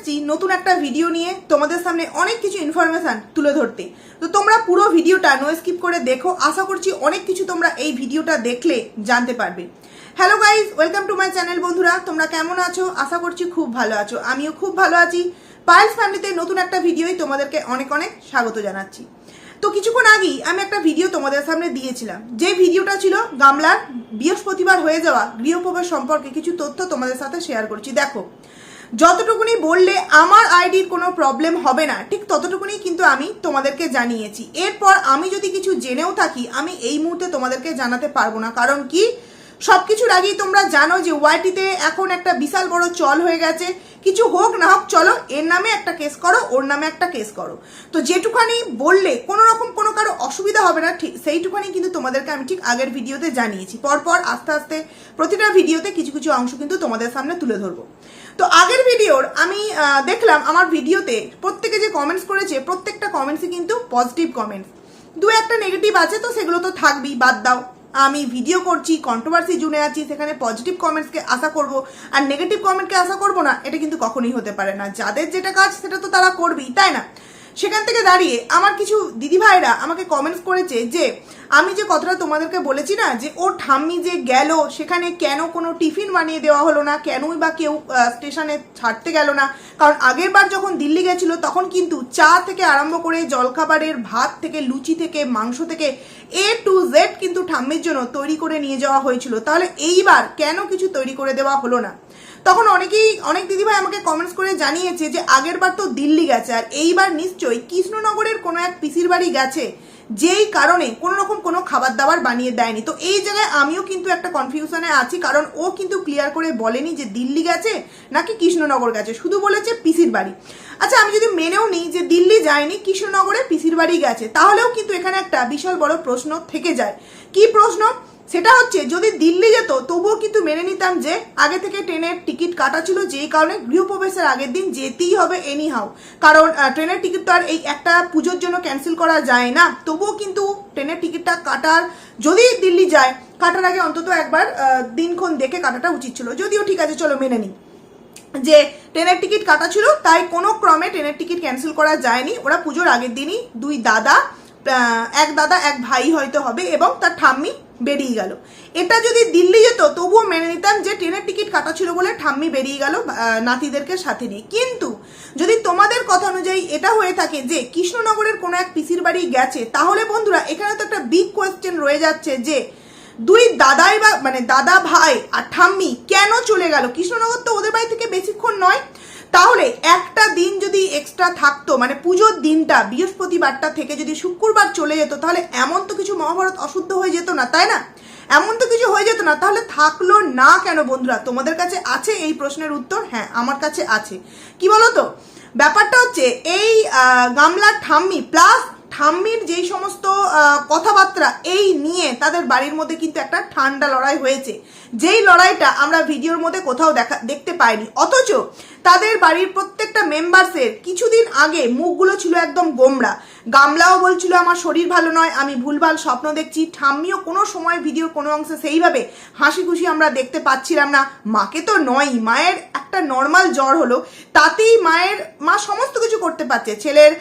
এসেছি নতুন একটা ভিডিও নিয়ে তোমাদের সামনে অনেক কিছু ইনফরমেশন তুলে ধরতে। তো তোমরা পুরো ভিডিওটা নো স্কিপ করে দেখো, আশা করছি অনেক কিছু তোমরা এই ভিডিওটা দেখলে জানতে পারবে। Hello guys, welcome to my channel. বন্ধুরা তোমরা কেমন আছো? আশা করছি খুব ভালো আছো, আমিও খুব ভালো আছি। পায়েলস ফ্যামিলিতে নতুন একটা ভিডিওই তোমাদেরকে অনেক অনেক স্বাগত জানাচ্ছি। তো কিছুক্ষণ আগেই আমি একটা ভিডিও তোমাদের সামনে দিয়েছিলাম, যে ভিডিওটা ছিল গামলার বৃহস্পতিবার হয়ে যাওয়া গৃহপ্রবেশ সম্পর্কে কিছু তথ্য তোমাদের সাথে শেয়ার করছি। দেখো, যতটুকুনি বললে আমার আইডির কোনো প্রবলেম হবে না, ঠিক ততটুকুনি কিন্তু আমি তোমাদেরকে জানিয়েছি। এরপর আমি যদি কিছু জেনেও থাকি, আমি এই মুহূর্তে তোমাদেরকে জানাতে পারবো না। কারণ কি, সবকিছুর আগেই তোমরা জানো যে ওয়াইটিতে এখন একটা বিশাল বড় চল হয়ে গেছে, কিছু হোক না হোক চলো এর নামে একটা কেস করো, ওর নামে একটা কেস করো। তো যেটুখানি বললে কোনো রকম কোনো কারো অসুবিধা হবে না, ঠিক সেইটুখানি কিন্তু তোমাদেরকে আমি ঠিক আগের ভিডিওতে জানিয়েছি। পরপর আস্তে আস্তে প্রতিটা ভিডিওতে কিছু কিছু অংশ কিন্তু তোমাদের সামনে তুলে ধরবো। তো আগের ভিডিওর আমি দেখলাম আমার ভিডিওতে প্রত্যেকে যে কমেন্টস করেছে, প্রত্যেকটা কমেন্টসই কিন্তু পজিটিভ কমেন্টস। দু একটা নেগেটিভ আছে, তো সেগুলো তো থাকবেই, বাদ দাও। আমি ভিডিও করছি, কন্ট্রোভার্সি জুড়ে আছি, সেখানে পজিটিভ কমেন্টসকে আশা করব আর নেগেটিভ কমেন্টকে আশা করব না, এটা কিন্তু কখনোই হতে পারে না। যাদের যেটা কাজ সেটা তো তারা করবেই, তাই না? সেখান থেকে দাঁড়িয়ে আমার কিছু দিদিভাইরা আমাকে কমেন্টস করেছে যে আমি যে কথাটা তোমাদেরকে বলেছি না, যে ওর ঠাম্মি যে গেল সেখানে কেন কোনো টিফিন বানিয়ে দেওয়া হলো না, কেনই বা কেউ স্টেশনে ছাড়তে গেল না। কারণ আগের বার যখন দিল্লি গেছিল তখন কিন্তু চা থেকে আরম্ভ করে জলখাবারের ভাত থেকে লুচি থেকে মাংস থেকে A to Z কিন্তু ঠাম্মির জন্য তৈরি করে নিয়ে যাওয়া হয়েছিল। তাহলে এইবার কেন কিছু তৈরি করে দেওয়া হলো না? তখন অনেক দিদিভাই আমাকে কমেন্টস করে জানিয়েছে যে আগের বার তো দিল্লি গেছে, আর এইবার নিশ্চয়ই কৃষ্ণনগরের কোনো এক পিসির বাড়ি গেছে, যেই কারণে কোনো রকম কোনো খাবার দাবার বানিয়ে দেয়নি। তো এই জায়গায় আমিও কিন্তু একটা কনফিউশনে আছি, কারণ ও কিন্তু ক্লিয়ার করে বলেনি যে দিল্লি গেছে নাকি কৃষ্ণনগর গেছে, শুধু বলেছে পিসির বাড়ি। আচ্ছা, আমি যদি মেনেও নিই যে দিল্লি যায়নি, কৃষ্ণনগরে পিসির বাড়ি গেছে, তাহলেও কিন্তু এখানে একটা বিশাল বড় প্রশ্ন থেকে যায়। কি প্রশ্ন? সেটা হচ্ছে, যদি দিল্লি যেত তবুও কিন্তু মেনে নিতাম যে আগে থেকে ট্রেনের টিকিট কাটা ছিল, যেই কারণে গৃহপ্রবেশের আগের দিন যেতেই হবে এনি হাউ। কারণ ট্রেনের টিকিট তো আর এই একটা পুজোর জন্য ক্যান্সেল করা যায় না। তবুও কিন্তু ট্রেনের টিকিটটা কাটার, যদি দিল্লি যায় কাটার আগে অন্তত একবার দিনক্ষণ দেখে কাটাটা উচিত ছিল। যদিও ঠিক আছে, চলো মেনে নিই যে ট্রেনের টিকিট কাটা ছিল, তাই কোনো ক্রমে ট্রেনের টিকিট ক্যান্সেল করা যায়নি। ওরা পুজোর আগের দিনই দুই দাদা, এক দাদা এক ভাই হয়তো হবে, এবং তার ঠাম্মি বেরিয়ে গেল। এটা যদি দিল্লি যেত তবুও মেনে নিতাম যে ট্রেনের টিকিট কাটা ছিল বলে ঠাম্মি বেরিয়ে গেল নাতিদেরকে সাথে নিয়ে। কিন্তু যদি তোমাদের কথা অনুযায়ী এটা হয়ে থাকে যে কৃষ্ণনগরের কোনো এক পিসির বাড়ি গেছে, তাহলে বন্ধুরা এখানে তো একটা বিগ কোয়েশ্চেন রয়ে যাচ্ছে যে দুই দাদাই বা মানে দাদা ভাই আর ঠাম্মি কেন চলে গেল? কৃষ্ণনগর তো ওদের বাড়ি থেকে বেশিক্ষণ নয়। তাহলে একটা দিন যদি এক্সট্রা থাকতো, মানে পুজোর দিনটা বৃহস্পতিবারটা থেকে যদি শুক্রবার চলে যেত, তাহলে এমন তো কিছু মহাভারত অশুদ্ধ হয়ে যেত না, তাই না? এমন তো কিছু হয়ে যেত না। তাহলে থাকলো না কেন বন্ধুরা? তোমাদের কাছে আছে এই প্রশ্নের উত্তর? হ্যাঁ, আমার কাছে আছে। কি বলো তো, ব্যাপারটা হচ্ছে এই গামলার ঠাম্মি প্লাস ঠাম্মির যেই সমস্ত কথাবার্তা, এই নিয়ে তাদের বাড়ির মধ্যে কিন্তু একটা ঠান্ডা লড়াই হয়েছে, যেই লড়াইটা আমরা ভিডিওর মধ্যে কোথাও দেখতে পাইনি। অথচ তাদের বাড়ির প্রত্যেকটা মেম্বার্সের কিছুদিন আগে মুখগুলো ছিল একদম গোমড়া। গামলাও বলছিল আমার শরীর ভালো নয়, আমি ভুলভাল স্বপ্ন দেখছি। ঠাম্মিও কোনো সময় ভিডিওর কোনো অংশে সেইভাবে হাসি খুশি আমরা দেখতে পাচ্ছিলাম না। মাকে তো নয়ই, মায়ের একটা নর্মাল জ্বর হলো, তাতেই মা সমস্ত কিছু করতে পারছে। ছেলের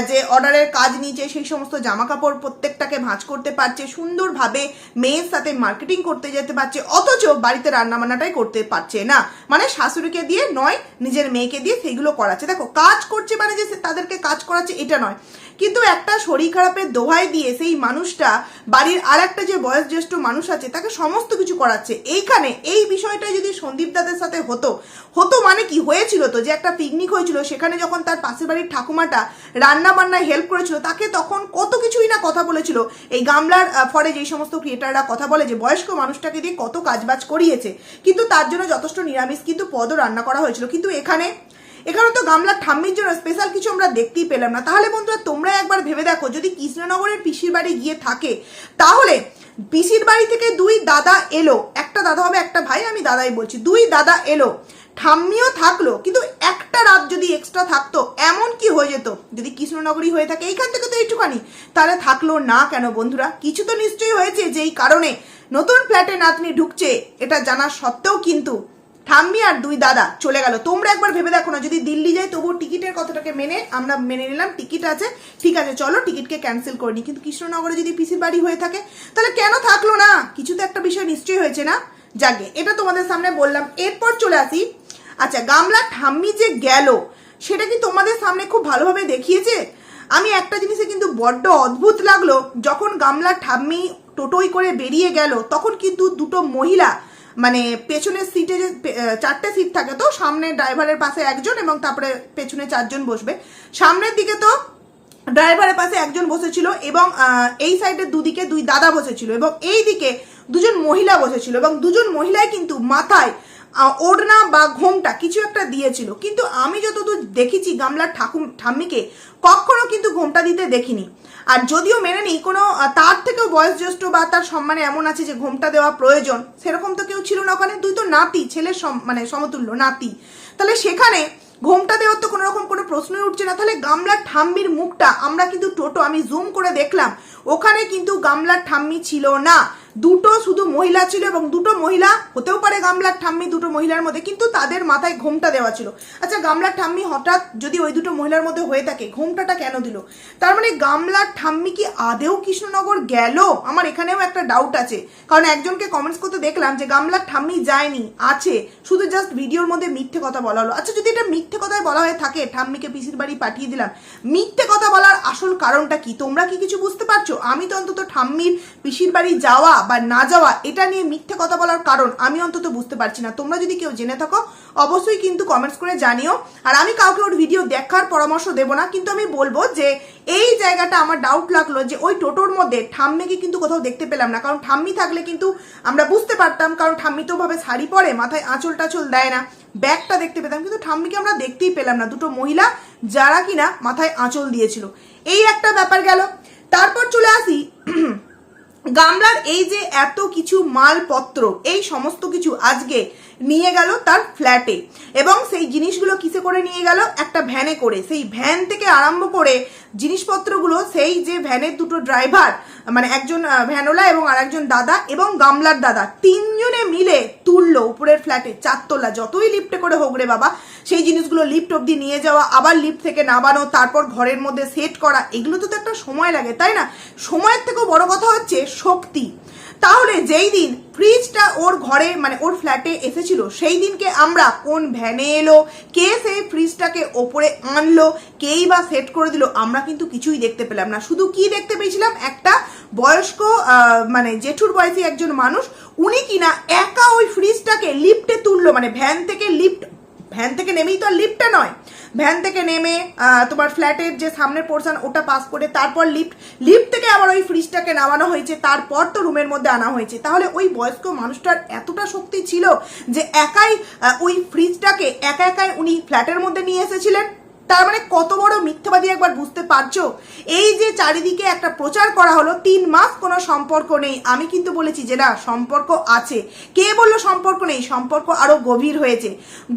যে অর্ডারের কাজ নিয়েছে সেই সমস্ত জামা কাপড় প্রত্যেকটাকে ভাঁজ করতে পারছে, সুন্দরভাবে মেয়ের সাথে মার্কেটিং করতে যেতে পারছে। অথচ বাড়িতে রান্নাবান্নাটাই করতে পারছে না, মানে শাশুড়িকে দিয়ে নয়, নিজের মেয়েকে দিয়ে সেইগুলো করাচ্ছে। দেখো, কাজ করছে মানে যে তাদেরকে কাজ করাচ্ছে এটা নয়, কিন্তু একটা শরীর খারাপের দোহাই দিয়ে সেই মানুষটা বাড়ির আর একটা যে বয়োজ্যেষ্ঠ মানুষ আছে তাকে সমস্ত কিছু করাচ্ছে। এইখানে এই বিষয়টা যদি সন্দীপ দাদের সাথে হতো মানে কি হয়েছিল, তো যে একটা পিকনিক হয়েছিল, সেখানে যখন তার পাশের বাড়ির ঠাকুমাটা রান্না বান্নায় হেল্প করেছিল, তাকে তখন কত কিছুই না কথা বলেছিল। এই গামলার ফরে যেই সমস্ত ক্রিয়েটাররা কথা বলে যে বয়স্ক মানুষটাকে দিয়ে কত কাজবাজ করিয়েছে, কিন্তু তার জন্য যথেষ্ট নিরামিষ কিন্তু পদও রান্না করা হয়েছিল। কিন্তু এখানে তো গামলার ঠাম্মির জন্য স্পেশাল কিছু আমরা দেখতেই পেলাম না। তাহলে বন্ধুরা তোমরা একবার ভেবে দেখো, যদি কৃষ্ণনগরের পিসির বাড়ি গিয়ে থাকে, তাহলে পিসির বাড়ি থেকে দুই দাদা এলো, একটা দাদা হবে একটা ভাই, আমি দাদাই বলছি, দুই দাদা এলো, ঠাম্মিও থাকলো, কিন্তু একটা রাত যদি এক্সট্রা থাকতো, এমন কি হয়ে যেত যদি কৃষ্ণনগরী হয়ে থাকে? এইখান থেকে তো এইটুখানি, তাহলে থাকলো না কেন বন্ধুরা? কিছু তো নিশ্চয়ই হয়েছে, যেই কারণে নতুন ফ্ল্যাটে নাতনি ঢুকছে এটা জানা সত্ত্বেও কিন্তু ঠাম্মি আর দুই দাদা চলে গেল। তোমরা একবার ভেবে দেখো না, যদি দিল্লি যাই তবুও টিকিটের কথাটাকে আমরা মেনে নিলাম, টিকিট আছে, ঠিক আছে চলো টিকিটকে ক্যান্সেল করে নি, কিন্তু কৃষ্ণনগরে যদি পিসির বাড়ি হয়ে থাকে তাহলে কেন থাকলো না? কিছু তো একটা বিষয় নিশ্চয়ই হয়েছে না? যাকে এটা তোমাদের সামনে বললাম। এরপর চলে আসি, আচ্ছা গামলার ঠাম্মি যে গেল সেটা কি তোমাদের সামনে খুব ভালোভাবে দেখিয়েছে? আমি একটা জিনিসে কিন্তু বড্ড অদ্ভুত লাগলো, যখন গামলার ঠাম্মি টোটোই করে বেরিয়ে গেল তখন কিন্তু দুটো মহিলা, মানে পেছনের সিটে যে 4টে সিট থাকে, তো সামনে ড্রাইভারের পাশে একজন এবং তারপরে পেছনে 4জন বসবে, সামনের দিকে তো ড্রাইভারের পাশে একজন বসেছিল এবং এই সাইডের দুদিকে দুই দাদা বসেছিল এবং এই দিকে দুজন মহিলা বসেছিল এবং দুজন মহিলাই কিন্তু মাথায় ওড়না বা ঘোমটা কিছু একটা দিয়েছিল, কিন্তু আমি যতদূর দেখেছি গামলার ঠাম্মিকে কখনো কিন্তু ঘোমটা দিতে দেখিনি। আর যদিও মেনে নিই কোনো তার থেকেও বয়োজ্যেষ্ঠ বা তার সম্মানে এমন আছে যে ঘোমটা দেওয়া প্রয়োজন, সেরকম তো কেউ ছিল না ওখানে। দুই তো নাতি, ছেলের মানে সমতুল্য নাতি, তাহলে সেখানে ঘোমটা দেওয়ার তো কোনো রকম কোনো প্রশ্নই উঠছে না। তাহলে গামলার ঠাম্মির মুখটা আমরা কিন্তু আমি জুম করে দেখলাম, ওখানে কিন্তু গামলার ঠাম্মি ছিল না, দুটো শুধু মহিলা ছিল এবং দুটো মহিলা হতেও পারে গামলার ঠাম্মি দুটো মহিলার মধ্যে, কিন্তু তাদের মাথায় ঘোমটা দেওয়া ছিল। আচ্ছা গামলার ঠাম্মি হঠাৎ যদি ওই দুটো মহিলার মধ্যে হয়ে থাকে ঘোমটাটা কেন দিল? তার মানে গামলার ঠাম্মি কি আদেও কৃষ্ণনগর গেল? আমার এখানেও একটা ডাউট আছে, কারণ একজনকে কমেন্টস করতে দেখলাম যে গামলার ঠাম্মি যায়নি, আছে, শুধু জাস্ট ভিডিওর মধ্যে মিথ্যে কথা বলা হলো। আচ্ছা যদি এটা মিথ্যে কথায় বলা হয়ে থাকে, ঠাম্মিকে পিসির বাড়ি পাঠিয়ে দিলাম, মিথ্যে কথা বলার আসল কারণটা কি? তোমরা কি কিছু বুঝতে পারছো? আমি তো অন্তত ঠাম্মির পিসির বাড়ি যাওয়া বা না যাওয়া এটা নিয়ে মিথ্যে কথা বলার কারণ আমি অন্তত বুঝতে পারছি না। তোমরা যদি কেউ জেনে থাকো অবশ্যই কিন্তু কমেন্টস করে জানিও। আর আমি কাউকে ওর ভিডিও দেখার পরামর্শ দেবো না, কিন্তু আমি বলবো যে এই জায়গাটা আমার ডাউট লাগলো যে ওই টোটোর মধ্যে ঠাম্মিকে কিন্তু কোথাও দেখতে পেলাম না, কারণ ঠাম্মি থাকলে কিন্তু আমরা বুঝতে পারতাম, কারণ ঠাম্মি তো ভাবে শাড়ি পরে, মাথায় আঁচল টাচল দেয় না, ব্যাগটা দেখতে পেতাম, কিন্তু ঠাম্মিকে আমরা দেখতেই পেলাম না, দুটো মহিলা যারা কিনা মাথায় আঁচল দিয়েছিল। এই একটা ব্যাপার গেল। তারপর চলে আসি গামলার এই যে এত কিছু মালপত্র, এই সমস্ত কিছু আজকে নিয়ে গেল তার ফ্ল্যাটে এবং সেই জিনিসগুলো কিসে করে নিয়ে গেল? একটা ভ্যানে করে। সেই ভ্যান থেকে আরম্ভ করে জিনিসপত্রগুলো সেই যে ভ্যানের দুটো ড্রাইভার, মানে একজন ভ্যানোলা এবং আর একজন দাদা এবং গামলার দাদা, তিনজনে মিলে তুললো উপরের ফ্ল্যাটে, 4 তলা, যতই লিফটে করে হোক রে বাবা, সেই জিনিসগুলো লিফট অব্দি নিয়ে যাওয়া, আবার লিফট থেকে নামানো, তারপর ঘরের মধ্যে সেট করা, এগুলো তো একটা সময় লাগে, তাই না? সময়ের থেকেও বড় কথা হচ্ছে শক্তি। তাহলে যেই দিন ফ্রিজটা ওর ঘরে মানে ওর ফ্ল্যাটে এসেছিল, সেই দিনকে আমরা কোন ভ্যানে এলো, কে সেই ফ্রিজটাকে ওপরে আনলো, কেই বা সেট করে দিল, আমরা কিন্তু কিছুই দেখতে পেলাম না। শুধু কি দেখতে পেয়েছিলাম? একটা বয়স্ক মানে জেঠুর বয়সী একজন মানুষ, উনি কিনা একা ওই ফ্রিজটাকে লিফটে তুললো, মানে ভ্যান থেকে নেমেই তো আর লিফটটা নয়, ভ্যান থেকে নেমে তোমার ফ্ল্যাটের যে সামনের পোর্শন ওটা পাস করে তারপর লিফট থেকে আবার ওই ফ্রিজটাকে নামানো হয়েছে, তারপর তো রুমের মধ্যে আনা হয়েছে। তাহলে ওই বয়স্ক মানুষটার এতটা শক্তি ছিল যে একাই ওই ফ্রিজটাকে একাই উনি ফ্ল্যাটের মধ্যে নিয়ে এসেছিলেন। তার মানে কত বড় মিথ্যাবাদী একবার বুঝতে পারছো? এই যে চারিদিকে একটা প্রচার করা হলো 3 মাস কোনো সম্পর্ক নেই, আমি কিন্তু বলেছি যে না সম্পর্ক আছে। কে বললো সম্পর্ক নেই? সম্পর্ক আরো গভীর হয়েছে।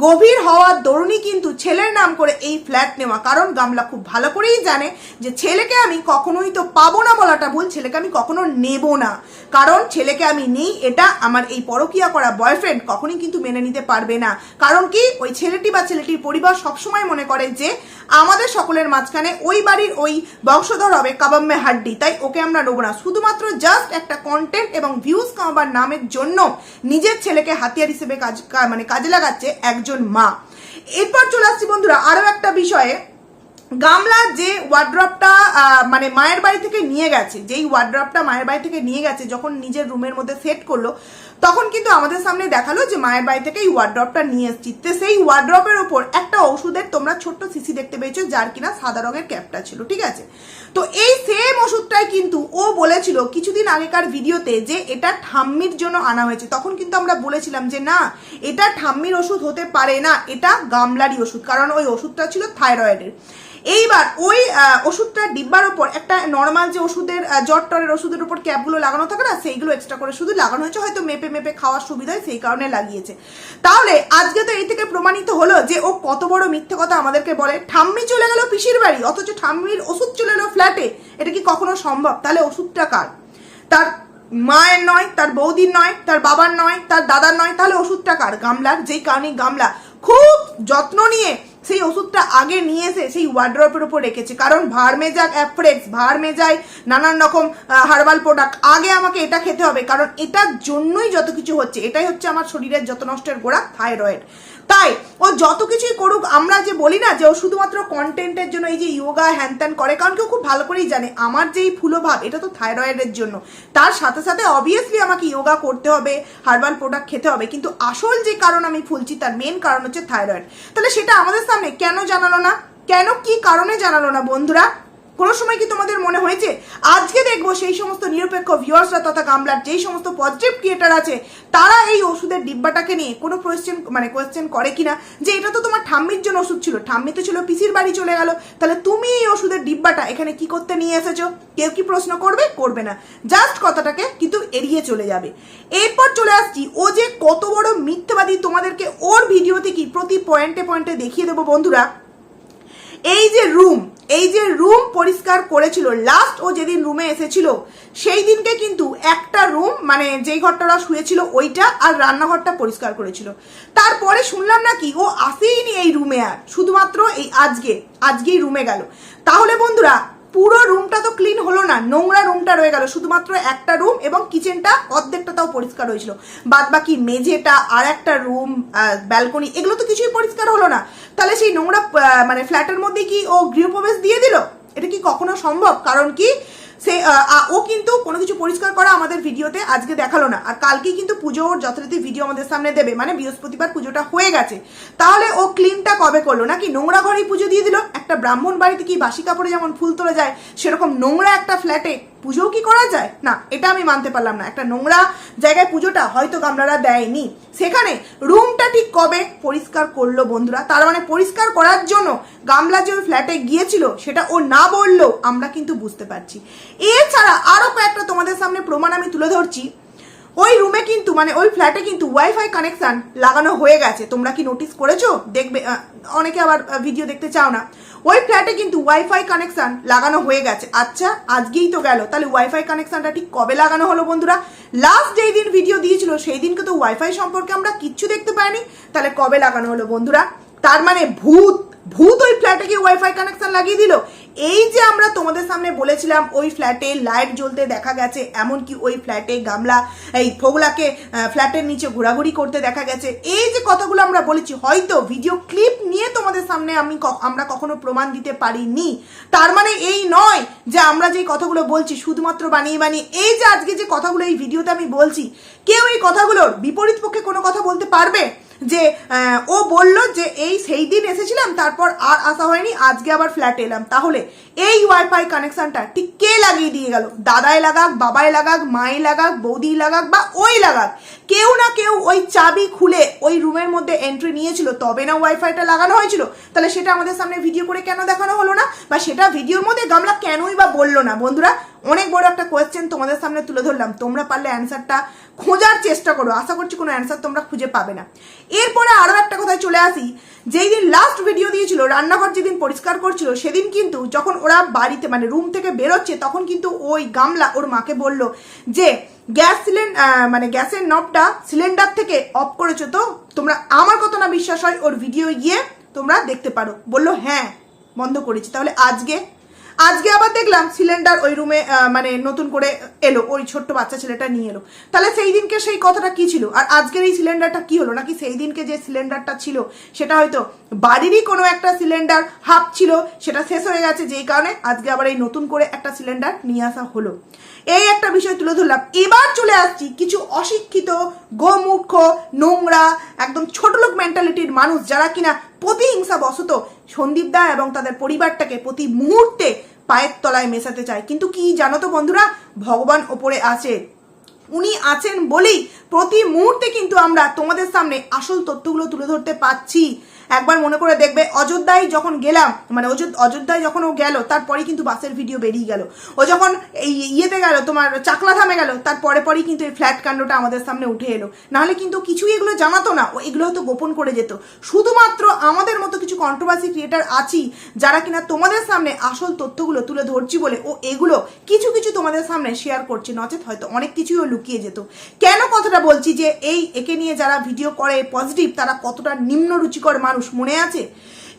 গভীর হওয়ার দরুনই কিন্তু ছেলের নাম করে এই ফ্ল্যাট নেওয়া, কারণ গামলা খুব ভালো করেই জানে যে ছেলেকে আমি কখনোই তো পাবো না, বলাটা ভুল, ছেলেকে আমি কখনো নেব না, কারণ ছেলেকে আমি নেই এটা আমার এই পরকীয়া করা বয়ফ্রেন্ড কখনোই কিন্তু মেনে নিতে পারবে না। কারণ কি? ওই ছেলেটি বা ছেলেটির পরিবার সবসময় মনে করে যে আমাদের সকলের মাঝখানে ওই বাড়ির ওই বংশধর হবে কাবাম্মে হাড্ডি, তাই ওকে আমরা নেবো না। শুধুমাত্র জাস্ট একটা কন্টেন্ট এবং ভিউজ কামাবার নামের জন্য নিজের ছেলেকে হাতিয়ার হিসেবে কাজে লাগাচ্ছে একজন মা। এরপর চলে আসছি বন্ধুরা আরো একটা বিষয়ে। গামলা যে ওয়ার্ড্রপটা মানে মায়ের বাড়ি থেকে নিয়ে গেছে, যেই ওয়ার্ড্রপটা মায়ের বাড়ি থেকে নিয়ে গেছে, যখন নিজের রুমের মধ্যে সেট করলো তখন কিন্তু আমাদের সামনে দেখালো যে মায়ের বাড়ি থেকে এই ওয়ার্ড্রপটা নিয়ে এসেছি। তো সেই ওয়ার্ড্রপের ওপর একটা ওষুধের তোমরা ছোট্ট শিশি দেখতে পেয়েছো, যার কিনা সাদা রঙের ক্যাপটা ছিল, ঠিক আছে? তো এই সেম ওষুধটাই কিন্তু ও বলেছিল কিছুদিন আগেকার ভিডিওতে যে এটা ঠাম্মির জন্য আনা হয়েছে। তখন কিন্তু আমরা বলেছিলাম যে না, এটা ঠাম্মির ওষুধ হতে পারে না, এটা গামলারই ওষুধ, কারণ ওই ওষুধটা ছিল থাইরয়েডের। এইবার ওই ওষুধটার ডিব্বার ওপর একটা নর্মাল যে ওষুধের জ্বর টরের ওষুধের উপর ক্যাপগুলো লাগানো থাকে না, সেইগুলো এক্সট্রা করে শুধু লাগানো হয়েছে, হয়তো মেপে খাওয়ার সুবিধা হয় সেই কারণে লাগিয়েছে। তাহলে আজকে তো এই থেকে প্রমাণিত হলো যে ও কত বড় মিথ্যে কথা আমাদেরকে বলে। ঠাম্মি চলে গেল পিসির বাড়ি, অথচ ঠাম্মির ওষুধ চলে এলো ফ্ল্যাটে, এটা কি কখনো সম্ভব? তাহলে ওষুধটা কার? তার মায়ের নয়, তার বৌদির নয়, তার বাবার নয়, তার দাদার নয়, তাহলে ওষুধটা কার? গামলার। যেই কারণে গামলা খুব যত্ন নিয়ে সেই ওষুধটা আগে নিয়ে এসে সেই ওয়ার্ড্রপের উপর রেখেছে, কারণ ভার্মেজাক অ্যাপ্রেক্স, ভার্মেজাই নানান রকম হার্বাল প্রোডাক্ট, আগে আমাকে এটা খেতে হবে, কারণ এটার জন্যই যত কিছু হচ্ছে। এটাই হচ্ছে আমার শরীরের যত নষ্টের গোড়া, থাইরয়েড। তাই ও যত কিছুই করুক, আমরা যে বলি না যে ও শুধুমাত্র কন্টেন্টের জন্য এই যে ইয়োগা হ্যান ত্যান করে, কারণ কেউ খুব ভালো করেই জানে আমার যেই ফুলোভাব এটা তো থাইরয়েডের জন্য। তার সাথে সাথে অবভিয়াসলি আমাকে ইয়োগা করতে হবে, হার্বাল প্রোডাক্ট খেতে হবে, কিন্তু আসল যে কারণ আমি ফুলছি তার মেন কারণ হচ্ছে থাইরয়েড। তাহলে সেটা আমাদের সামনে কেন জানালো না? কেন, কি কারণে জানালো না বন্ধুরা? কোনো সময় কি তোমাদের মনে হয়েছে? আজকে দেখবো সেই সমস্ত নিরপেক্ষ ভিউয়ার্সরা তথা গামলার যেই সমস্ত পজিটিভ ক্রিয়েটার আছে তারা এই ওষুধের ডিব্বাটাকে নিয়ে কোনো কোয়েশ্চেন করে কিনা যে এটা তো তোমার ঠাম্মির জন্য ওষুধ ছিল, ঠাম্মি তো ছিল পিসির বাড়ি চলে গেল, তাহলে তুমি এই ওষুধের ডিব্বাটা এখানে কি করতে নিয়ে এসেছো? কেউ কি প্রশ্ন করবে? করবে না, জাস্ট কথাটাকে কিন্তু এড়িয়ে চলে যাবে। এরপর চলে আসছি ও যে কত বড় মিথ্যাবাদী, তোমাদেরকে ওর ভিডিওতে কি প্রতি পয়েন্টে পয়েন্টে দেখিয়ে দেবো বন্ধুরা। এই যে রুম পরিষ্কার করেছিল লাস্ট, ও যেদিন রুমে এসেছিল সেই দিনকে কিন্তু একটা রুম, মানে যেই ঘরটা ওরা শুয়েছিল ওইটা আর রান্নাঘরটা পরিষ্কার করেছিল। তারপরে শুনলাম নাকি ও আসেইনি এই রুমে, আর শুধুমাত্র এই আজকেই রুমে গেল। তাহলে বন্ধুরা পুরো রুমটা তো ক্লিন হলো না, নোংরা রুমটা রয়ে গেল, শুধুমাত্র একটা রুম এবং কিচেনটা অর্ধেকটা তাও পরিষ্কার হয়েছিল, বাদ বাকি মেঝেটা আর একটা রুম, ব্যালকনি, এগুলো তো কিছুই পরিষ্কার হলো না। তাহলে সেই নোংরা মানে ফ্ল্যাটের মধ্যে কি ও গৃহপ্রবেশ দিয়ে দিল? এটা কি কখনো সম্ভব? কারণ কি সে ও কিন্তু কোনো কিছু পরিষ্কার করা আমাদের ভিডিওতে আজকে দেখালো না, আর কালকেই কিন্তু পুজোর যথারীতি ভিডিও আমাদের সামনে দেবে, মানে বৃহস্পতিবার পুজোটা হয়ে গেছে। তাহলে ও ক্লিনটা কবে করলো? নাকি নোংরা ঘরেই পুজো দিয়ে দিল? একটা ব্রাহ্মণ বাড়িতে কি বাসি কাপড়ে যেমন ফুল তোলা যায় সেরকম নোংরা একটা ফ্ল্যাটে পুজোও কি করা যায়? না, এটা আমি মানতে পারলাম না। একটা নোংরা জায়গায় পুজোটা হয়তো গামলারা দেয়নি, সেখানে রুমটা ঠিক কবে পরিষ্কার করলো বন্ধুরা? তার মানে পরিষ্কার করার জন্য গামলা যে ওই ফ্ল্যাটে গিয়েছিল সেটা ও না বললেও আমরা কিন্তু বুঝতে পারছি। এছাড়া আরো কয়েকটা তোমাদের সামনে প্রমাণ আমি তুলে ধরছি। ওই রুমে কিন্তু, মানে ওই ফ্ল্যাটে কিন্তু ওয়াইফাই কানেকশন লাগানো হয়ে গেছে। তোমরা কি নোটিস করেছো? দেখবে, অনেকে আবার ভিডিও দেখতে চাও না। ওই ফ্ল্যাটে কিন্তু ওয়াইফাই কানেকশন লাগানো হয়ে গেছে। আচ্ছা, আজকেই তো গেল, তাহলে ওয়াইফাই কানেকশনটা ঠিক কবে লাগানো হলো বন্ধুরা? লাস্ট যেই দিন ভিডিও দিয়েছিল সেই দিনকে তো ওয়াইফাই সম্পর্কে আমরা কিচ্ছু দেখতে পাইনি, তাহলে কবে লাগানো হলো বন্ধুরা? তার মানে ভূত ওই ফ্ল্যাটে কি ওয়াইফাই কানেকশন লাগিয়ে দিল? এই যে আমরা তোমাদের সামনে বলেছিলাম ওই ফ্ল্যাটে লাইট জ্বলতে দেখা গেছে, এমনকি ওই ফ্ল্যাটে গামলা এই ফোগলাকে ফ্ল্যাটের নিচে ঘোরাঘুরি করতে দেখা গেছে, এই যে কথাগুলো আমরা বলেছি, হয়তো ভিডিও ক্লিপ নিয়ে তোমাদের সামনে আমরা কখনো প্রমাণ দিতে পারিনি। তার মানে এই নয় যে আমরা যে কথাগুলো বলছি শুধুমাত্র বানিয়ে বানিয়ে। এই যে আজকে যে কথাগুলো এই ভিডিওতে আমি বলছি, কেউ এই কথাগুলোর বিপরীত পক্ষে কোনো কথা বলতে পারবে? যে ও বললো যে এই সেই দিন এসেছিলাম তারপর আর আসা হয়নি, আজকে আবার ফ্ল্যাটে এলাম, তাহলে এই ওয়াইফাই কানেকশনটা ঠিক কে লাগিয়ে দিয়ে গেল? দাদাই লাগাক, বাবাই লাগাক, মাই লাগাক, বৌদি লাগাক বা ওই লাগাক, কেউ না কেউ ওই চাবি খুলে ওই রুমের মধ্যে এন্ট্রি নিয়েছিল, তবে না ওয়াইফাইটা লাগানো হয়েছিল। তাহলে সেটা আমাদের সামনে ভিডিও করে কেন দেখানো হলো না? বা সেটা ভিডিওর মধ্যে গামলা কেনই বা বললো না? বন্ধুরা, অনেক বড় একটা কোয়েশ্চেন তোমাদের সামনে তুলে ধরলাম, তোমরা পারলে অ্যান্সারটা খোঁজার চেষ্টা করো। আশা করছি কোনো অ্যান্সার তোমরা খুঁজে পাবে না। এরপরে আরো একটা কথায় চলে আসি, যেই দিন লাস্ট ভিডিও দিয়েছিল রান্নাঘর যেদিন পরিষ্কার করছিল সেদিন কিন্তু যখন ওরা বাড়িতে মানে রুম থেকে বেরোচ্ছে তখন কিন্তু ওই গামলা ওর মাকে বলল যে গ্যাসের নবটা সিলিন্ডার থেকে অফ করেছো তো? তোমরা আমার কথা না বিশ্বাস হয় ওর ভিডিও গিয়ে তোমরা দেখতে পারো। বললো হ্যাঁ, বন্ধ করেছি। তাহলে আজকে আবার দেখলাম সিলিন্ডার ওই রুমে মানে নতুন করে এলো, ওই ছোট্ট বাচ্চা ছেলেটা নিয়ে এলো। তাহলে সেই দিনকে সেই কথাটা কি ছিল, আর আজকের এই সিলিন্ডারটা কি হলো? নাকি সেই দিনকে যে সিলিন্ডারটা ছিল সেটা হয়তো বাড়িরই কোনো একটা সিলিন্ডার হাফ ছিল, সেটা শেষ হয়ে গেছে, যেই কারণে আজকে আবার এই নতুন করে একটা সিলিন্ডার নিয়ে আসা হলো। এই একটা বিষয় তুলে ধরলাম। এবার চলে আসছি কিছু অশিক্ষিত, গোমূর্খ, নোংরা, একদম ছোটলোক মেন্টালিটির মানুষ যারা কিনা প্রতিহিংসা বশত সন্দীপ দা এবং তাদের পরিবারটাকে প্রতি মুহূর্তে পায়ের তলায় মেশাতে চায়। কিন্তু কি জানো তো বন্ধুরা, ভগবান ওপরে আছে, উনি আছেন বলেই প্রতি মুহূর্তে কিন্তু আমরা তোমাদের সামনে আসল তথ্যগুলো তুলে ধরতে পাচ্ছি। একবার মনে করে দেখবে অযোধ্যায় যখন গেলাম, মানে অযোধ্যায় যখন ও গেল তারপরেই কিন্তু বাসের ভিডিও বেরিয়ে গেল। ও যখন এই ইয়েতে গেল তোমার চাকলা ধামে গেল, তার পরেই কিন্তু এই ফ্ল্যাট কাণ্ডটা আমাদের সামনে উঠে এলো। নাহলে কিন্তু কিছুই এগুলো জানাতো না, ও এগুলো হয়তো গোপন করে যেত। শুধুমাত্র আমাদের মতো কিছু কন্ট্রোভার্সি ক্রিয়েটার আছি যারা কিনা তোমাদের সামনে আসল তথ্যগুলো তুলে ধরছি বলে ও এগুলো কিছু কিছু তোমাদের সামনে শেয়ার করছে, নচেত হয়তো অনেক কিছুই ও লুকিয়ে যেত। কেন কথাটা বলছি যে একে নিয়ে যারা ভিডিও করে পজিটিভ তারা কতটা নিম্ন রুচিকর মানুষ মনে আছে?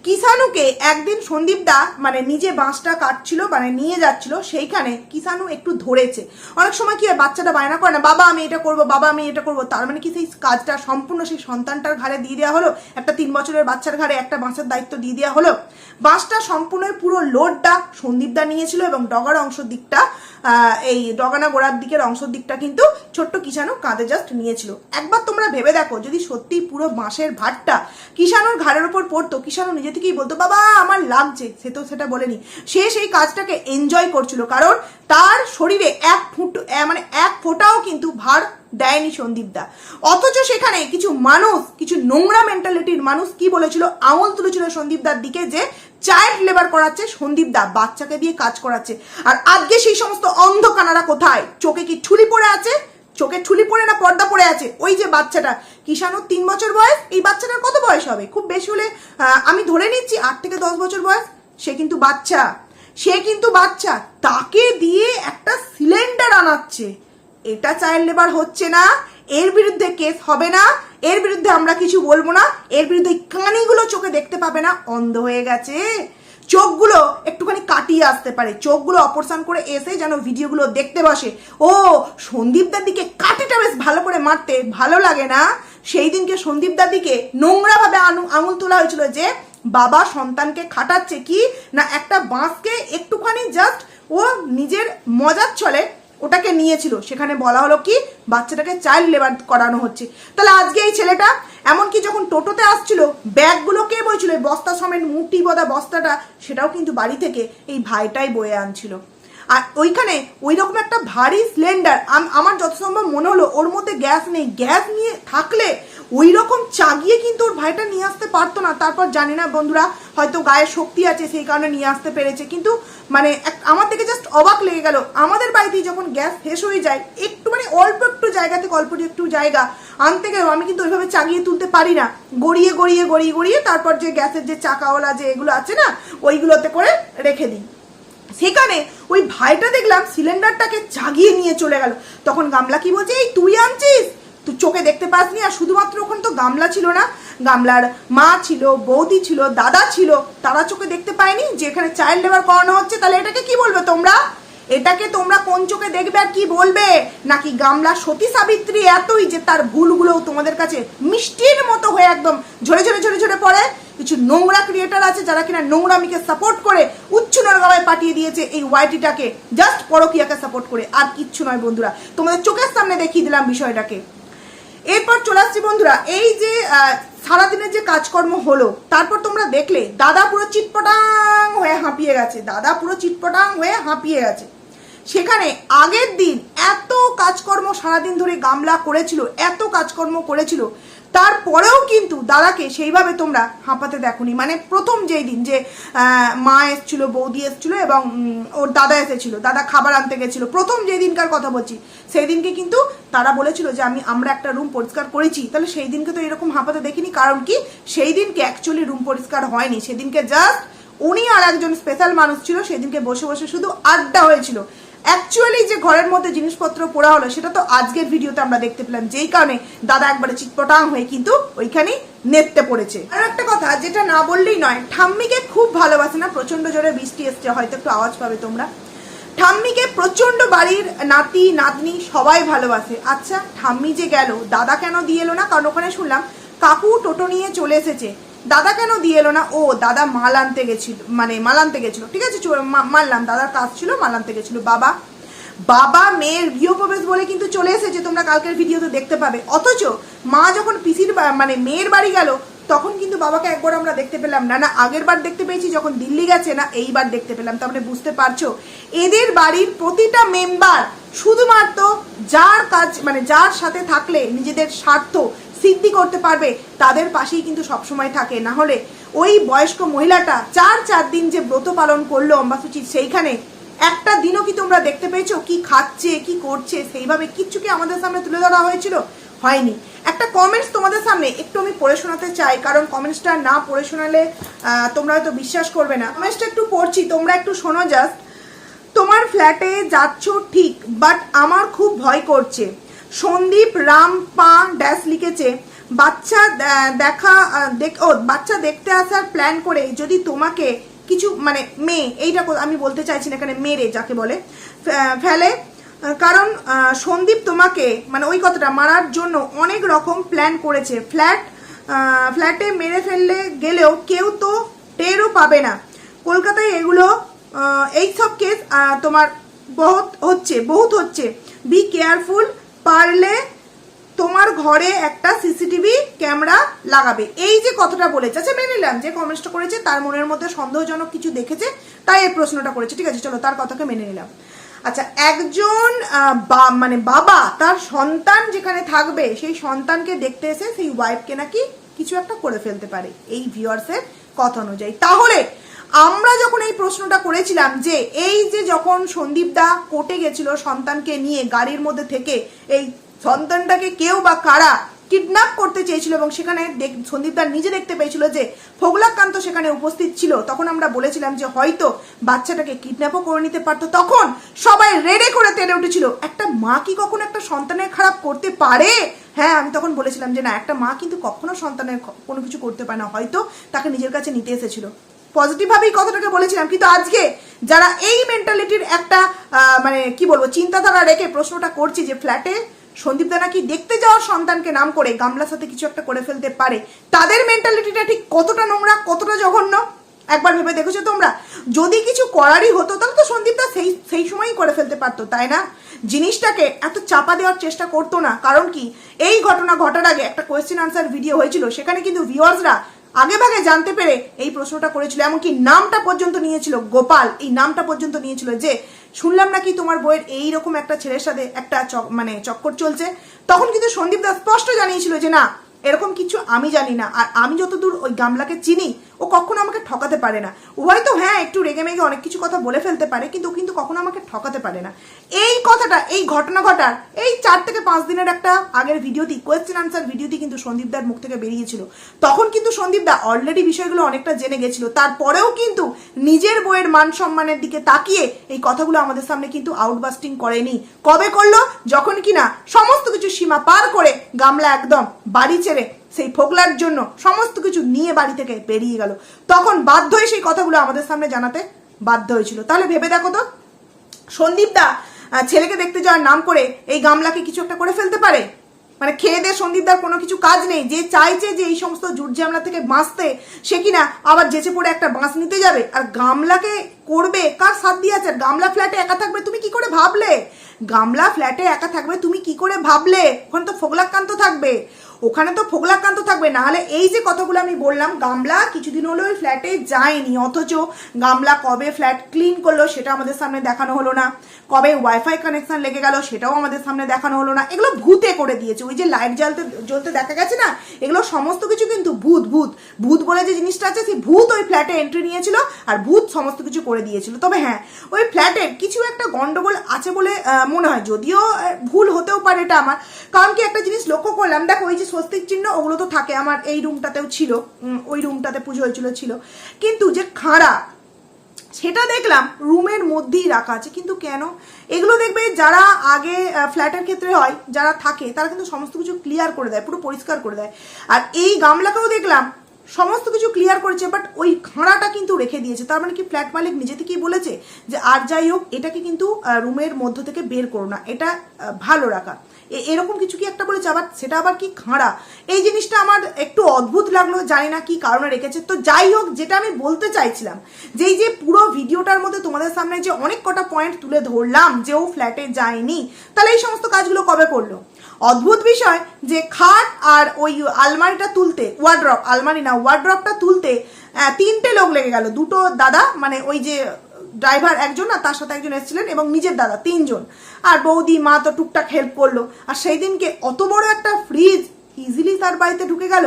কিষানুকে একদিন সন্দীপ দা মানে নিজে বাঁশটা কাটছিল, মানে নিয়ে যাচ্ছিল, সেইখানে কিষানু একটু ধরেছে। অনেক সময় কি হয়, বাচ্চাটা বায়না করে না, বাবা আমি এটা করবো, বাবা আমি এটা করবো, তার মানে কি সেই কাজটা সম্পূর্ণ সেই সন্তানটার ঘাড়ে দিয়ে দেওয়া হলো, একটা 3 বছরের বাচ্চার ঘাড়ে একটা বাঁশের দায়িত্ব দিয়ে দেওয়া হলো। বাঁশটা সম্পূর্ণ পুরো লোডটা সন্দীপ দা নিয়েছিল এবং ডগার অংশের দিকটা এই ডগানা গোড়ার দিকের অংশের দিকটা কিন্তু ছোট্ট কিষানু কাঁধে জাস্ট নিয়েছিল। একবার তোমরা ভেবে দেখো, যদি সত্যি পুরো বাঁশের ভারটা কিষানুর ঘাড়ের উপর পড়তো, কিষানু নিজে থেকেই বলতো বাবা আমার লাগছে, সে তো সেটা বলেনি, সে সেই কাজটাকে এনজয় করছিল, কারণ তার শরীরে এক ফোঁটাও কিন্তু ভার দেয়নি সন্দীপ দা। অথচ সেখানে কিছু মানুষ, কিছু নোংরা মেন্টালিটির মানুষ কি বলেছিল, আঙুল তুলেছিল সন্দীপ দার দিকে যে চাইল্ড লেবার করাচ্ছে সন্দীপ দা, বাচ্চাকে দিয়ে কাজ করাচ্ছে। আর আজকে সেই সমস্ত অন্ধকানারা কোথায়? চোখে কি ঠুলি পড়ে আছে? চোখে ঠুলি পড়ে না পর্দা পড়ে আছে? ওই যে বাচ্চাটা, কিষানুর 3 বছর বয়স, এই বাচ্চাটার কত বয়স হবে? খুব বেশি হলে আমি ধরে নিচ্ছি 8 থেকে 10 বছর বয়স। সে কিন্তু বাচ্চা, তাকে দিয়ে একটা সিলিন্ডার আনাচ্ছে। এটা চাইল্ড লেবার হচ্ছে না? এর বিরুদ্ধে কেস হবে না? এর বিরুদ্ধে আমরা কিছু বলবো না? এর বিরুদ্ধে কানিগুলো চোখে দেখতে পাবে না? অন্ধ হয়ে গেছে, চোখগুলো একটুখানি কাটিয়ে আসতে পারে, চোখগুলো অপারেশন করে এসে যেন ভিডিওগুলো দেখতে বসে। ও সন্দীপদার দিকে কাটিটা বেশ ভালো করে মারতে ভালো লাগে না? সেই দিনকে সন্দীপদার দিকে নোংরাভাবে আঙুল তোলা হয়েছিল যে বাবা সন্তানকে খাটাচ্ছে কি না, একটা বাঁশকে একটুখানি জাস্ট ও নিজের মজার ছলে ওটাকে নিয়েছিল, সেখানে বলা হলো কি বাচ্চাটাকে চাইল্ড লেবার করানো হচ্ছে। তাহলে আজকে এই ছেলেটা এমনকি যখন টোটোতে আসছিল ব্যাগগুলো কে বইছিল, বস্তা সমেত মুটি বদা বস্তাটা, সেটাও কিন্তু বাড়ি থেকে এই ভাইটাই বয়ে আনছিল। আর ওইখানে ওই রকম একটা ভারী সিলিন্ডার, আমার যত সম্ভব মনে হলো ওর মধ্যে গ্যাস নেই, গ্যাস নিয়ে থাকলে ওই রকম চাগিয়ে কিন্তু ওর ভাইটা নিয়ে আসতে পারতো না। তারপর জানি না বন্ধুরা, হয়তো গায়ের শক্তি আছে সেই কারণে নিয়ে আসতে পেরেছে, কিন্তু মানে আমার থেকে জাস্ট অবাক লেগে গেল। আমাদের বাড়িতেই যখন গ্যাস শেষ হয়ে যায়, একটু মানে অল্প একটু জায়গা থেকে অল্প একটু জায়গা আনতে গেলেও আমি কিন্তু ওইভাবে চাগিয়ে তুলতে পারি না, গড়িয়ে তারপর যে গ্যাসের যে চাকাওয়ালা যে এগুলো আছে না, ওইগুলোতে করে রেখে দিই। সেখানে ওই ভাইটা দেখলাম সিলিন্ডারটাকে চাগিয়ে নিয়ে চলে গেল। তখন গামলা কি বলছে, এই তুই আনছিস, তুই চোখে দেখতে পাসনি? আর শুধুমাত্র ওখানে তো গামলা ছিল না, গামলার মা ছিল, বৌদি ছিল, দাদা ছিল, তারা চোখে দেখতে পায়নি যে এখানে চাইল্ড লেবার করানো হচ্ছে? তাহলে এটাকে কি বলবে তোমরা? এটাকে তোমরা কোন চোখে দেখবে আর কি বলবে? নাকি গামলা সতী সাবিত্রী এতই যে তার ভুলগুলোও তোমাদের কাছে মিষ্টির মতো হয়ে একদম ঝরে পড়ে? কিছু নোংরা ক্রিয়েটার আছে যারা কিনা নোংরামিকে সাপোর্ট করে উচ্চুনার গলায় পাঠিয়ে দিয়েছে এই ওয়াইটিটাকে, জাস্ট পরকিয়াকে সাপোর্ট করে, আর কিচ্ছু নয় বন্ধুরা। তোমাদের চোখের সামনে দেখিয়ে দিলাম বিষয়টাকে। এরপর চলে আসছি বন্ধুরা, এই যে সারাদিনের যে কাজকর্ম হলো, তারপর তোমরা দেখলে দাদা পুরো চিটপটাং হয়ে হাঁপিয়ে গেছে। সেখানে আগের দিন এত কাজকর্ম সারাদিন ধরে গামলা করেছিল, এত কাজকর্ম করেছিল, তারপরেও কিন্তু দাদাকে সেইভাবে তোমরা হাঁপাতে দেখোনি। মানে প্রথম যেই দিন যে মা এসেছিল, বৌদি এসেছিল এবং ওর দাদা এসেছিল, দাদা খাবার আনতে গেছিল, প্রথম যেই দিনকার কথা বলছি, সেই দিনকে কিন্তু তারা বলেছিল যে আমরা একটা রুম পরিষ্কার করেছি। তাহলে সেই দিনকে তো এরকম হাঁপাতে দেখিনি, কারণ কি সেই দিনকে অ্যাকচুয়ালি রুম পরিষ্কার হয়নি, সেদিনকে জাস্ট উনি আর একজন স্পেশাল মানুষ ছিল, সেদিনকে বসে বসে শুধু আড্ডা হয়েছিল। অ্যাকচুয়ালি যে ঘরের মধ্যে জিনিসপত্র পোড়া হলো সেটা তো আজকের ভিডিওতে আমরা দেখতে পেলাম, যেই কারণে দাদা একবারে চিৎপটাং হয়ে কিন্তু ওইখানেই নেপতে পড়েছে। আর একটা কথা যেটা না বললেই নয়, ঠাম্মিকে খুব ভালোবাসে না? প্রচন্ড জোরে বৃষ্টি এসছে, হয়তো একটু আওয়াজ পাবে তোমরা। ঠাম্মিকে প্রচন্ড বাড়ির নাতি নাতনি সবাই ভালোবাসে। আচ্ছা ঠাম্মি যে গেল, দাদা কেন দিয়ে এলো না? কারণ ওখানে শুনলাম কাকু টোটো নিয়ে চলে এসেছে, দাদা কেন দিয়ে এলো না? ও দাদা মাল আনতে গেছিল, ঠিক আছে মানলাম, দাদার কাজ ছিল, মাল আনতে গেছিল। বাবা মেয়ের গৃহপ্রবেশ বলে কিন্তু চলে এসেছে, তোমরা কালকের ভিডিওতে দেখতে পাবে। অথচ মা যখন পিসির মানে মেয়ের বাড়ি গেল, তখন কিন্তু বাবাকে একবার আমরা দেখতে পেলাম না। আগের বার দেখতে পেয়েছি যখন দিল্লি গেছে, না এইবার দেখতে পেলাম। তারপরে বুঝতে পারছো এদের বাড়ির প্রতিটা মেম্বার শুধুমাত্র যার কাজ মানে যার সাথে থাকলে নিজেদের স্বার্থ সিদ্ধি করতে পারবে তাদের পাশেই কিন্তু সবসময় থাকে। না হলে ওই বয়স্ক মহিলাটা চার দিন যে ব্রত পালন করলো অম্বাসুচির, সেইখানে একটা দিনও কি তোমরা দেখতে পেয়েছো কি খাচ্ছে কি করছে? সেইভাবে কিচ্ছু কি আমাদের সামনে তুলে ধরা হয়েছিল? হয়নি। একটা কমেন্টস তোমাদের সামনে একটু আমি পড়ে শোনাতে চাই, কারণ কমেন্টসটা না পড়ে শোনালে তোমরা হয়তো বিশ্বাস করবে না। কমেন্টসটা একটু পড়ছি, তোমরা একটু শোনো জাস্ট। তোমার ফ্ল্যাটে যাচ্ছ ঠিক, বাট আমার খুব ভয় করছে। সন্দীপ রাম পা ড্যাশ লিখেছে, বাচ্চা বাচ্চা দেখতে আসার প্ল্যান করে যদি তোমাকে কিছু মানে মেয়ে, এইটা আমি বলতে চাইছি না এখানে, মেরে যাকে বলে ফেলে, কারণ সন্দীপ তোমাকে মানে ওই কথাটা মারার জন্য অনেক রকম প্ল্যান করেছে। ফ্ল্যাটে মেরে ফেললে গেলেও কেউ তো টেরও পাবে না। কলকাতায় এগুলো এইসব কেস তোমার বহুত হচ্ছে। বি কেয়ারফুল, পারলে তোমার ঘরে একটা সিসিটিভি ক্যামেরা লাগাবে। এই যে কথাটা বলেছে, আচ্ছা মেনে নিলাম যে কমেন্টটা করেছে তার মনের মধ্যে সন্দেহজনক কিছু দেখেছে তাই এই প্রশ্নটা করেছে, ঠিক আছে, চলো তার কথাকে মেনে নিলাম। আচ্ছা, একজন মানে বাবা তার সন্তান যেখানে থাকবে সেই সন্তানকে দেখতে এসে সেই ওয়াইফকে নাকি কিছু একটা করে ফেলতে পারে, এই ভিউয়ার্সের কথা অনুযায়ী। তাহলে আমরা যখন এই প্রশ্নটা করেছিলাম যে এই যে যখন সন্দীপ দা কোর্টে গেছিল সন্তানকে নিয়ে গাড়ির মধ্যে থেকে, এই সন্তানটাকে কেউ বা কারা কিডন্যাপ করতে চেয়েছিল এবং সেখানে সন্দীপ দা নিজে দেখতে পেয়েছিল যে ফোগলাকান্ত সেখানে উপস্থিত ছিল, তখন আমরা বলেছিলাম যে হয়তো বাচ্চাটাকে কিডন্যাপও করে নিতে পারতো। তখন সবাই রেডে করে তেড়ে উঠেছিল, একটা মা কি কখনো একটা সন্তানের খারাপ করতে পারে? হ্যাঁ, আমি তখন বলেছিলাম যে না, একটা মা কিন্তু কখনো সন্তানের কোনো কিছু করতে পারে না, হয়তো তাকে নিজের কাছে নিতে এসেছিল। পজিটিভ ভাবেই কথাটাকে বলেছিলাম। কিন্তু আজকে যারা এই মেন্টালিটির একটা মানে কি বলবো চিন্তাধারা রেখে প্রশ্নটা করছি যে ফ্ল্যাটে সন্দীপ দা নাকি দেখতে যাওয়ার সন্তানকে নাম করে গামলার সাথে কিছু একটা করে ফেলতে পারে, তাদের মেন্টালিটিটা ঠিক কতটা নোংরা, কতটা জঘন্য একবার ভেবে দেখেছো তোমরা? যদি কিছু করারই হতো তাহলে তো সন্দীপ দা সেই সময়ই করে ফেলতে পারতো, তাই না? জিনিসটাকে এত চাপা দেওয়ার চেষ্টা করতো না। কারণ কি, এই ঘটনা ঘটার আগে একটা কোয়েশ্চেন আনসার ভিডিও হয়েছিল, সেখানে কিন্তু ভিউয়ার্সরা আগে ভাগে জানতে পেরে এই প্রশ্নটা করেছিল, এমনকি নামটা পর্যন্ত নিয়েছিল, গোপাল এই নামটা পর্যন্ত নিয়েছিল, যে শুনলাম নাকি তোমার বইয়ের এইরকম একটা ছেলের সাথে একটা মানে চক্কর চলছে। তখন কিন্তু সন্দীপ দাস স্পষ্ট জানিয়েছিল যে না, এরকম কিছু আমি জানি না, আর আমি যতদূর ওই গামলাকে চিনি ও কখনো আমাকে ঠকাতে পারে না। ও হয়তো হ্যাঁ একটু রেগে মেগে অনেক কিছু কথা বলে ফেলতে পারে, কিন্তু কখনো আমাকে ঠকাতে পারে না। এই কথাটা, এই ঘটনা ঘটার এই 4 থেকে 5 দিনের একটা আগের ভিডিওতে, কোয়েশ্চেন আনসার ভিডিওতে কিন্তু সন্দীপ দার মুখ থেকে বেরিয়েছিল। তখন কিন্তু সন্দীপ দা অলরেডি বিষয়গুলো অনেকটা জেনে গেছিল, তারপরেও কিন্তু নিজের বইয়ের মান সম্মানের দিকে তাকিয়ে এই কথাগুলো আমাদের সামনে কিন্তু আউটবাস্টিং করেনি। কবে করলো? যখন কিনা সমস্ত কিছু সীমা পার করে গামলা একদম বাড়ি ছেড়ে সেই ফোকলার জন্য সমস্ত কিছু নিয়ে বাড়ি থেকে বেরিয়ে গেল, তখন বাধ্য হয়ে সেই কথাগুলো আমাদের সামনে জানাতে বাধ্য হয়েছিল। তাহলে ভেবে দেখো তো, সন্দীপ দা ছেলেকে দেখতে যাওয়ার নাম করে এই গামলাকে কিছু একটা করে ফেলতে পারে? মানে খেয়ে দিয়ে সন্দীপদার কোনো কিছু কাজ নেই, যে চাইছে যে এই সমস্ত জুট ঝামেলা থেকে বাঁচতে, সে কিনা আবার যেচে পড়ে একটা বাঁশ নিতে যাবে, আর গামলাকে করবে কার সাথ দিয়ে আছে? গামলা ফ্ল্যাটে একা থাকবে তুমি কি করে ভাবলে? গামলা ফ্ল্যাটে একা থাকবে তুমি কি করে ভাবলে? ওখানে তো ফোগলাকান্ত থাকবে, ওখানে তো ফোগলাকান্ত থাকবে। নাহলে এই যে কথাগুলো আমি বললাম, গামলা কিছুদিন হলো ওই ফ্ল্যাটে যায়নি, অথচ গামলা কবে ফ্ল্যাট ক্লিন করলো সেটা আমাদের সামনে দেখানো হলো না, কবে ওয়াইফাই কানেকশন লেগে গেল সেটাও আমাদের সামনে দেখানো হলো না। এগুলো ভূতে করে দিয়েছে। ওই যে লাইট জ্বলতে দেখা গেছে না, এগুলো সমস্ত কিছু কিন্তু ভূত বলে যে জিনিসটা আছে, সেই ভূত ওই ফ্ল্যাটে এন্ট্রি নিয়েছিল আর ভূত সমস্ত কিছু করে দিয়েছিল। তবে হ্যাঁ, ওই ফ্ল্যাটের কিছু একটা গন্ডগোল আছে বলে মনে হয়, যদিও ভুল হতেও পারে এটা আমার। কারণ কি, একটা জিনিস লক্ষ্য করলাম, দেখো ওই যে স্বস্তিক চিহ্ন ওগুলো তো থাকে, আমার এই রুমটাতেও ছিল, ওই রুমটাতে পুজো হয়েছিল ছিল, কিন্তু যে খাড়া সেটা দেখলাম রুমের মধ্যেই রাখা আছে। কিন্তু কেন? এগুলো দেখবে যারা আগে ফ্ল্যাটের ক্ষেত্রে হয়, যারা থাকে তারা কিন্তু সমস্ত কিছু ক্লিয়ার করে দেয়, পুরো পরিষ্কার করে দেয়। আর এই গামলাকেও দেখলাম সমস্ত কিছু ক্লিয়ার করেছে, বাট ওই খাঁড়াটা কিন্তু রেখে দিয়েছে। তার মানে কি ফ্ল্যাট মালিক নিজে থেকেই বলেছে যে আর যাই হোক এটাকে কিন্তু রুমের মধ্য থেকে বের করো না, এটা ভালো রাখা, এরকম কিছু কি একটা বলেছে। আবার সেটা আবার কি খাঁড়া, এই জিনিসটা আমার একটু অদ্ভুত লাগলো, জানি না কি কারণে রেখেছে। তো যাই হোক, যেটা আমি বলতে চাইছিলাম যে এই যে পুরো ভিডিওটার মধ্যে তোমাদের সামনে যে অনেক কটা পয়েন্ট তুলে ধরলাম যে ও ফ্ল্যাটে যায়নি, তাহলে এই সমস্ত কাজগুলো কবে করলো? অদ্ভুত বিষয় যে খাট আর ওই আলমারিটা তুলতে, ওয়ার্ড্রপটা তুলতে 3টে লোক লেগে গেল, 2টো দাদা, মানে ওই যে ড্রাইভার একজন আর তার সাথে একজন এসেছিলেন, এবং নিজের দাদা, 3জন, আর বৌদি মা তো টুকটাক হেল্প করলো। আর সেই দিনকে অত বড় একটা ফ্রিজ ইজিলি তার বাড়িতে ঢুকে গেল,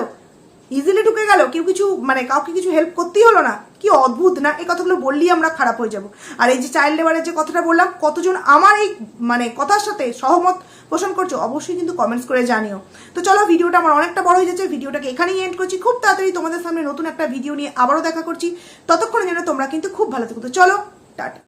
কেউ কিছু মানে কাউকে কিছু হেল্প করতেই হলো না। কি অদ্ভুত না, এই কথাগুলো বললেই আমরা খারাপ হয়ে যাব। আর এই যে চাইল্ড লেবারের যে কথাটা বললাম, কতজন আমার এই মানে কথার সাথে সহমত পোষণ করছো অবশ্যই কিন্তু কমেন্টস করে জানিও। তো চলো, ভিডিওটা আমার অনেকটা বড় হয়ে যাচ্ছে, ভিডিওটাকে এখানেই এন্ড করছি। খুব তাড়াতাড়ি তোমাদের সামনে নতুন একটা ভিডিও নিয়ে আবারও দেখা করছি। ততক্ষণে যেন তোমরা কিন্তু খুব ভালো থেকো। তো চলো, টাটা।